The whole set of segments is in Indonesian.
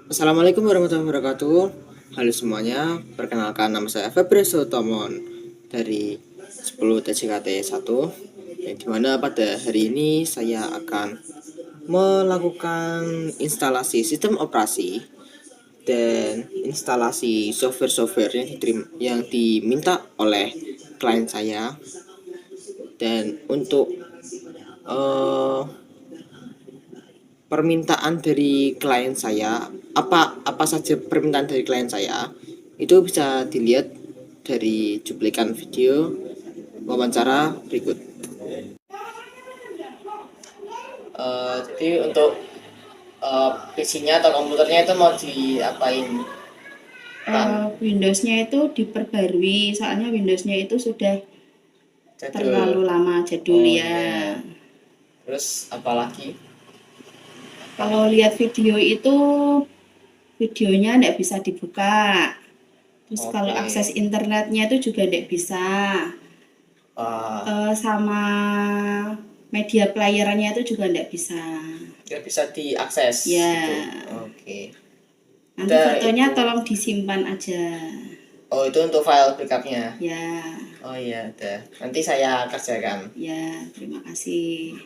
Assalamualaikum warahmatullahi wabarakatuh. Halo semuanya, perkenalkan nama saya Febreso Tomon dari 10 TCKT 1, yang dimana pada hari ini saya akan melakukan instalasi sistem operasi dan instalasi software-software yang diminta oleh klien saya. Dan untuk eh, permintaan dari klien saya, apa saja permintaan dari klien saya, itu bisa dilihat dari cuplikan video wawancara berikut. Jadi untuk PC-nya atau komputernya itu mau diapain? Windows-nya itu diperbarui, soalnya Windows-nya itu sudah terlalu Jadul. lama jadul Oh ya. iya. Terus apalagi? Kalau lihat video itu videonya tidak bisa dibuka. Terus kalau akses Oke. internetnya itu juga tidak bisa. Uh, Sama media playerannya itu juga tidak bisa. Nggak bisa diakses gitu. Ya, Oke. nanti Udah fotonya itu. tolong disimpan aja. Oh, itu untuk file backupnya. Ya, Oh iya, udah. Nanti saya kerjakan. ya, terima kasih.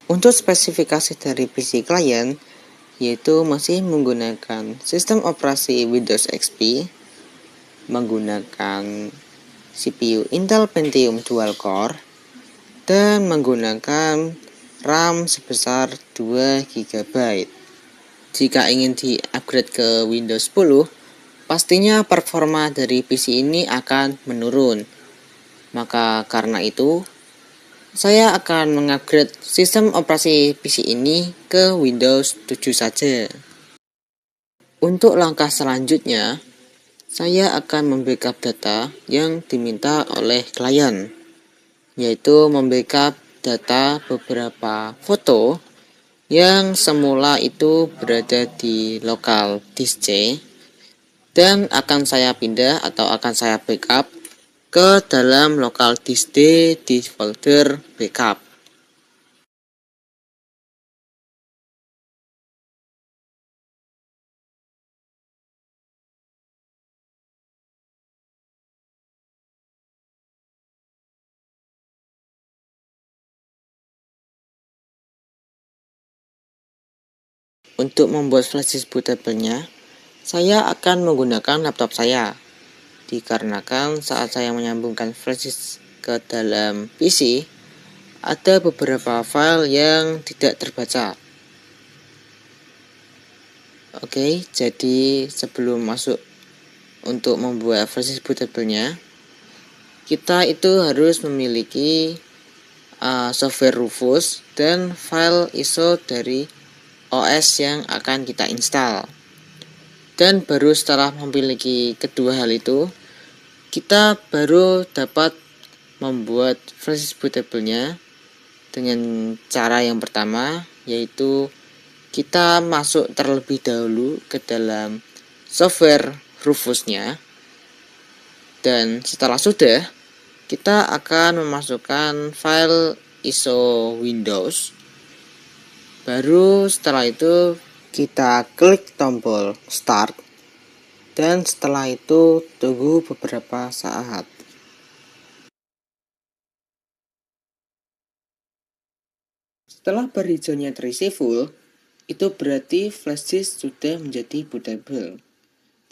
Untuk spesifikasi dari PC klien, yaitu masih menggunakan sistem operasi Windows XP, menggunakan CPU Intel Pentium Dual Core, dan menggunakan RAM sebesar 2 GB. Jika ingin di-upgrade ke Windows 10, pastinya performa dari PC ini akan menurun. Maka karena itu, saya akan mengupgrade sistem operasi PC ini ke Windows 7 saja. Untuk langkah selanjutnya, saya akan membackup data yang diminta oleh klien, yaitu membackup data beberapa foto yang semula itu berada di lokal disk C, dan akan saya pindah atau akan saya backup ke dalam lokal disk D di folder backup. Untuk membuat flash disk bootable-nya, saya akan menggunakan laptop saya. Dikarenakan saat saya menyambungkan flash disk ke dalam PC, ada beberapa file yang tidak terbaca. Oke, jadi sebelum masuk untuk membuat flash disk bootable-nya, kita itu harus memiliki software Rufus dan file ISO dari OS yang akan kita install. Dan baru setelah memiliki kedua hal itu, kita baru dapat membuat flash disk bootable-nya dengan cara yang pertama, yaitu kita masuk terlebih dahulu ke dalam software Rufus-nya. Dan setelah sudah, kita akan memasukkan file ISO Windows. Baru setelah itu kita klik tombol Start, dan setelah itu tunggu beberapa saat. Setelah berhijaunya terisi full, itu berarti flash disk sudah menjadi bootable,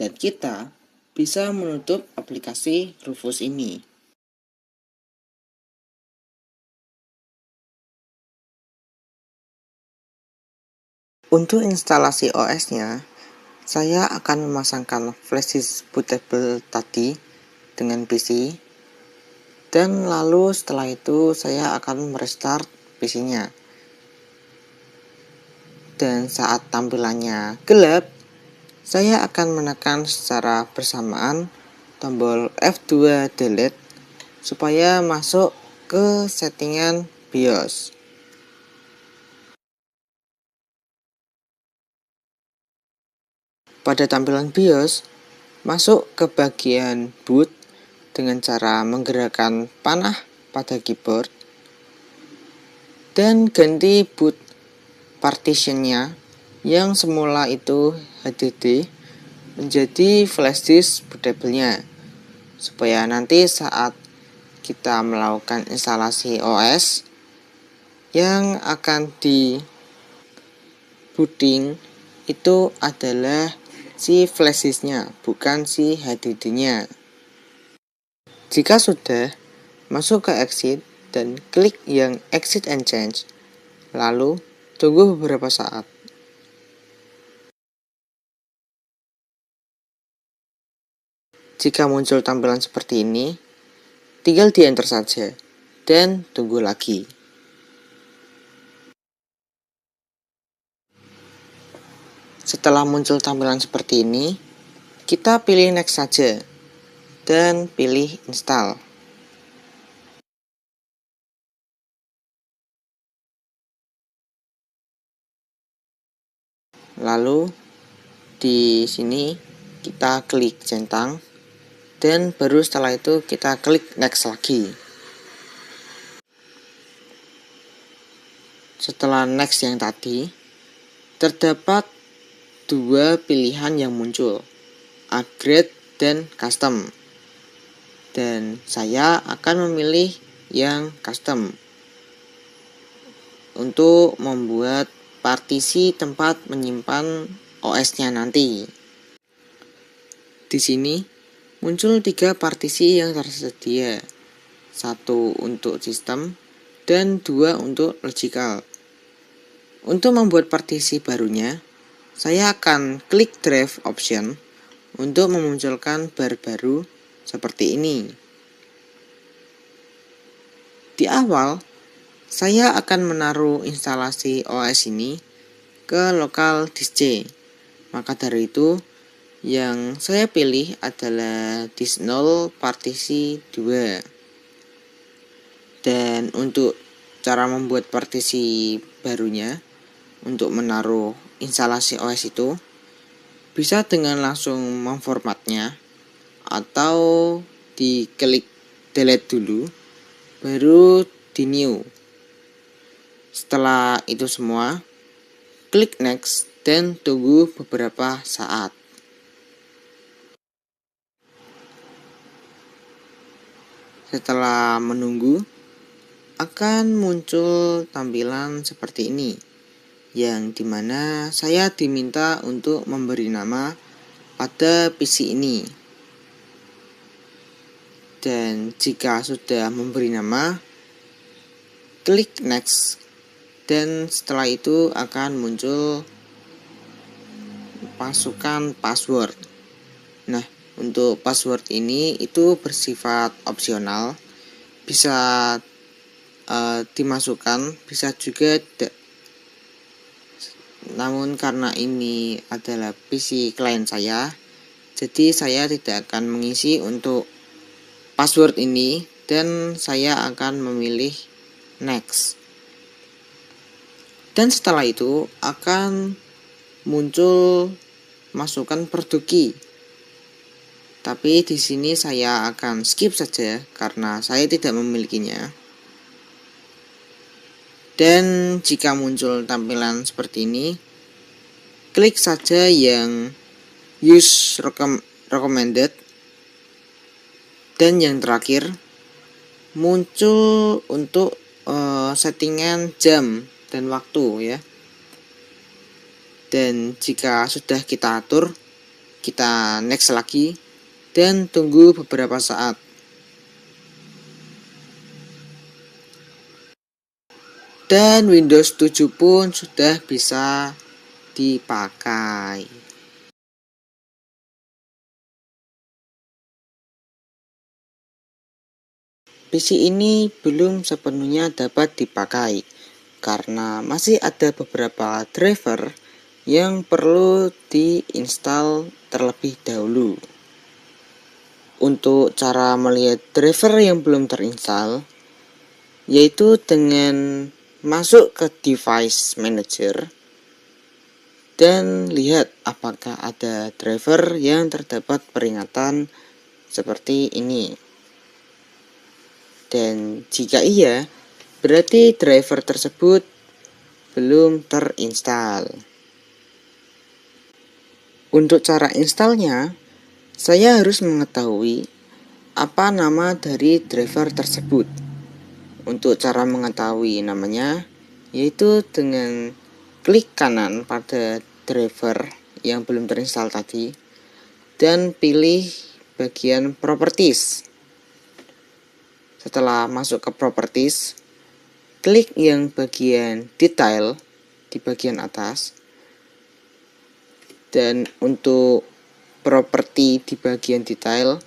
dan kita bisa menutup aplikasi Rufus ini. Untuk instalasi OS-nya, saya akan memasangkan flash disk bootable tadi dengan PC, dan lalu setelah itu saya akan merestart PC-nya. Dan saat tampilannya gelap, saya akan menekan secara bersamaan tombol F2 delete supaya masuk ke settingan BIOS. Pada tampilan BIOS, masuk ke bagian boot dengan cara menggerakkan panah pada keyboard dan ganti boot partitionnya yang semula itu HDD menjadi flash disk bootable-nya, supaya nanti saat kita melakukan instalasi OS yang akan di booting itu adalah si flash disk-nya, bukan si HDD-nya. Jika sudah, masuk ke exit dan klik yang exit and change. Lalu, tunggu beberapa saat. Jika muncul tampilan seperti ini, tinggal di enter saja dan tunggu lagi. Setelah muncul tampilan seperti ini, kita pilih next saja dan pilih install. Lalu di sini kita klik centang dan baru setelah itu kita klik next lagi. Setelah next yang tadi, terdapat dua pilihan yang muncul, upgrade dan custom. Dan saya akan memilih yang custom untuk membuat partisi tempat menyimpan OS-nya nanti. Di sini muncul 3 partisi yang tersedia, 1 untuk sistem dan 2 untuk logical. Untuk membuat partisi barunya, saya akan klik drive option untuk memunculkan bar baru seperti ini. Di awal, saya akan menaruh instalasi OS ini ke lokal disk C. Maka dari itu, yang saya pilih adalah disk 0 partisi 2. Dan untuk cara membuat partisi barunya, untuk menaruh instalasi OS itu, bisa dengan langsung memformatnya atau diklik delete dulu, baru di new. Setelah itu semua, klik next dan tunggu beberapa saat. Setelah menunggu, akan muncul tampilan seperti ini, yang dimana saya diminta untuk memberi nama pada PC ini. Dan jika sudah memberi nama, klik next dan setelah itu akan muncul masukkan password. Nah, untuk password ini itu bersifat opsional, bisa dimasukkan, bisa juga tidak. Namun karena ini adalah PC klien saya, jadi saya tidak akan mengisi untuk password ini dan saya akan memilih next. Dan setelah itu akan muncul masukkan produk key. Tapi di sini saya akan skip saja karena saya tidak memilikinya. Dan jika muncul tampilan seperti ini, klik saja yang use recommended. Dan yang terakhir muncul untuk settingan jam dan waktu ya. Dan jika sudah kita atur, kita next lagi dan tunggu beberapa saat. Dan Windows 7 pun sudah bisa dipakai. PC ini belum sepenuhnya dapat dipakai karena masih ada beberapa driver yang perlu diinstal terlebih dahulu. Untuk cara melihat driver yang belum terinstall, yaitu dengan masuk ke device manager dan lihat apakah ada driver yang terdapat peringatan seperti ini. Dan jika iya, berarti driver tersebut belum terinstall. Untuk cara installnya, saya harus mengetahui apa nama dari driver tersebut. Untuk cara mengetahui namanya, yaitu dengan klik kanan pada driver yang belum terinstall tadi, dan pilih bagian properties. Setelah masuk ke properties, klik yang bagian detail di bagian atas, dan untuk properti di bagian detail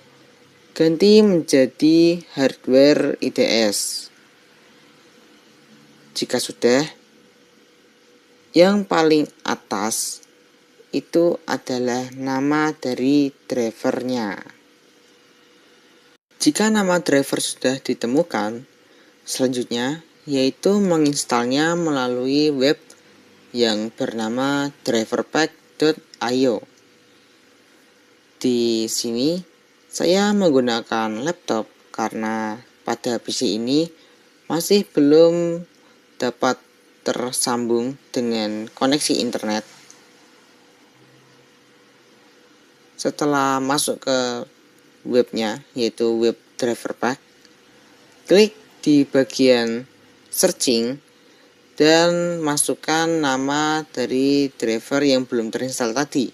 ganti menjadi hardware IDS. Jika sudah, yang paling atas itu adalah nama dari drivernya. Jika nama driver sudah ditemukan, selanjutnya yaitu menginstalnya melalui web yang bernama driverpack.io. Di sini saya menggunakan laptop karena pada PC ini masih belum dapat tersambung dengan koneksi internet. Setelah masuk ke webnya, yaitu web driverpack, klik di bagian searching dan masukkan nama dari driver yang belum terinstall tadi.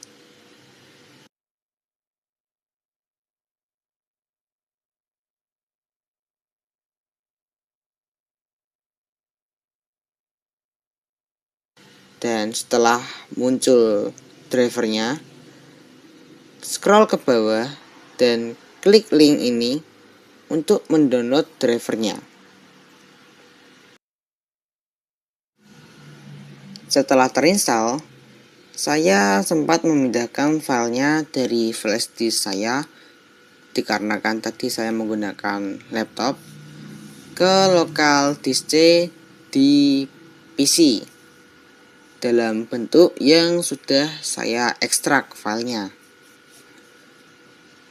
Dan setelah muncul drivernya, scroll ke bawah dan klik link ini untuk mendownload drivernya. Setelah terinstall, saya sempat memindahkan filenya dari flash disk saya, dikarenakan tadi saya menggunakan laptop, ke lokal disk C di PC dalam bentuk yang sudah saya ekstrak filenya.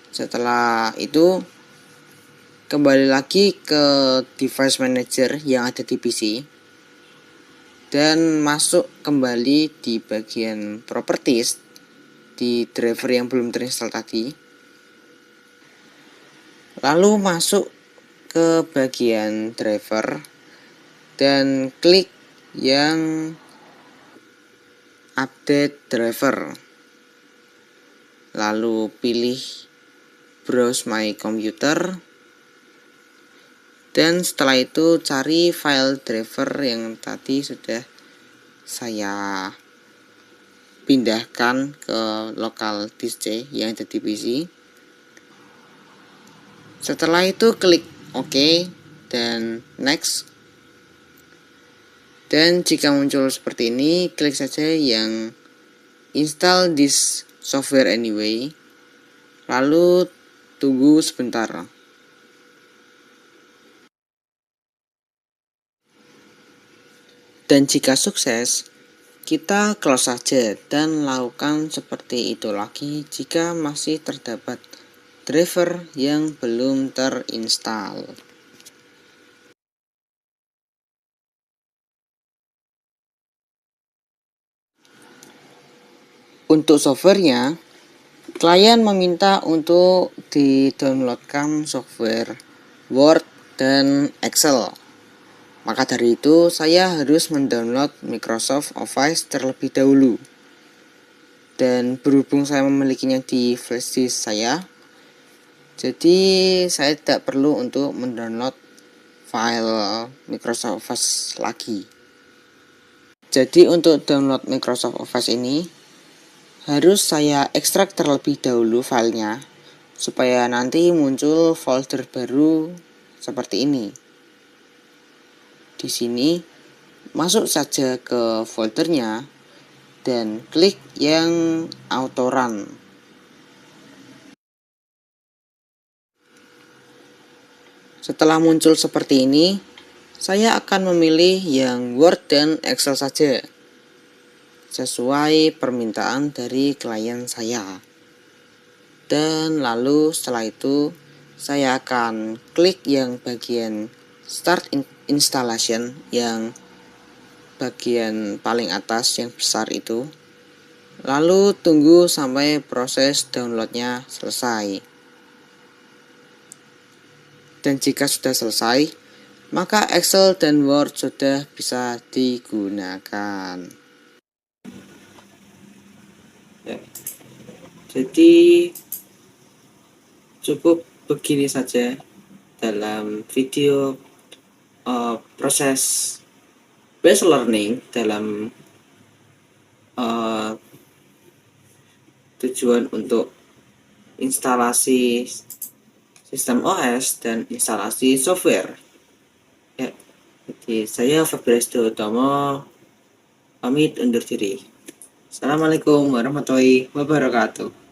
Setelah itu, kembali lagi ke device manager yang ada di PC dan masuk kembali di bagian properties di driver yang belum terinstall tadi. Lalu masuk ke bagian driver dan klik yang update driver. Lalu pilih browse my computer. Dan setelah itu cari file driver yang tadi sudah saya pindahkan ke lokal disk C yang ada di PC. Setelah itu klik OK dan next. Dan jika muncul seperti ini, klik saja yang install this software anyway. Lalu tunggu sebentar. Dan jika sukses, kita close saja dan lakukan seperti itu lagi jika masih terdapat driver yang belum terinstall. Untuk softwarenya, klien meminta untuk di-downloadkan software Word dan Excel. Maka dari itu, saya harus mendownload Microsoft Office terlebih dahulu. Dan berhubung saya memilikinya di flash disk saya, jadi saya tidak perlu untuk mendownload file Microsoft Office lagi. Jadi untuk download Microsoft Office ini, harus saya ekstrak terlebih dahulu filenya, supaya nanti muncul folder baru seperti ini. Di sini, masuk saja ke foldernya dan klik yang auto run. Setelah muncul seperti ini, saya akan memilih yang Word dan Excel saja, sesuai permintaan dari klien saya. Dan lalu setelah itu, saya akan klik yang bagian Start installation yang bagian paling atas yang besar itu. Lalu tunggu sampai proses downloadnya selesai. Dan jika sudah selesai, maka Excel dan Word sudah bisa digunakan. Ya. Jadi cukup begini saja dalam video proses base learning dalam tujuan untuk instalasi sistem OS dan instalasi software. Ya, jadi saya Fabrice Utomo pamit undur diri. Assalamualaikum warahmatullahi wabarakatuh.